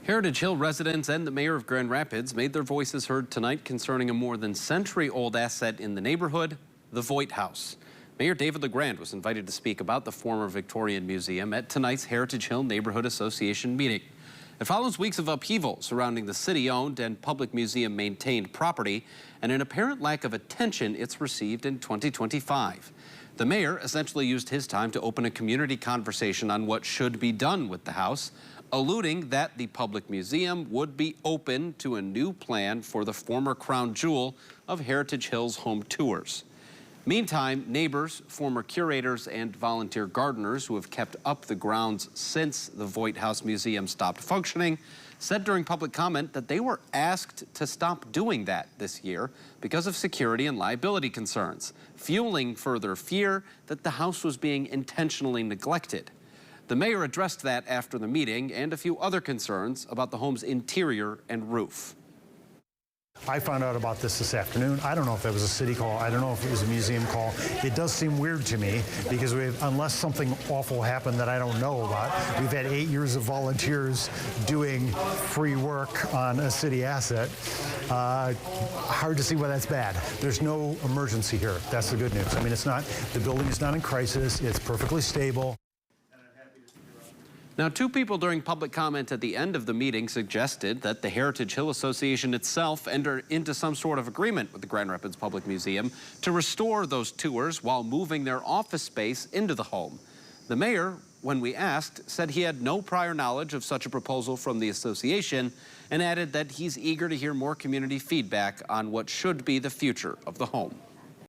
Heritage Hill residents and the mayor of Grand Rapids made their voices heard tonight concerning a more than century-old asset in the neighborhood, the Voigt House. Mayor David LeGrand was invited to speak about the former Victorian Museum at tonight's Heritage Hill Neighborhood Association meeting. It follows weeks of upheaval surrounding the city-owned and public museum-maintained property and an apparent lack of attention it's received in 2025. The mayor essentially used his time to open a community conversation on what should be done with the house, alluding that the public museum would be open to a new plan for the former crown jewel of Heritage Hill's home tours. Meantime, neighbors, former curators, and volunteer gardeners who have kept up the grounds since the Voigt House Museum stopped functioning said during public comment that they were asked to stop doing that this year because of security and liability concerns, fueling further fear that the house was being intentionally neglected. The mayor addressed that after the meeting and a few other concerns about the home's interior and roof. I found out about this afternoon. I don't know if that was a city call. I don't know if it was a museum call. It does seem weird to me because unless something awful happened that I don't know about, we've had 8 years of volunteers doing free work on a city asset. Hard to see why that's bad. There's no emergency here. That's the good news. I mean, the building is not in crisis. It's perfectly stable. Now, two people during public comment at the end of the meeting suggested that the Heritage Hill Association itself enter into some sort of agreement with the Grand Rapids Public Museum to restore those tours while moving their office space into the home. The mayor, when we asked, said he had no prior knowledge of such a proposal from the association and added that he's eager to hear more community feedback on what should be the future of the home.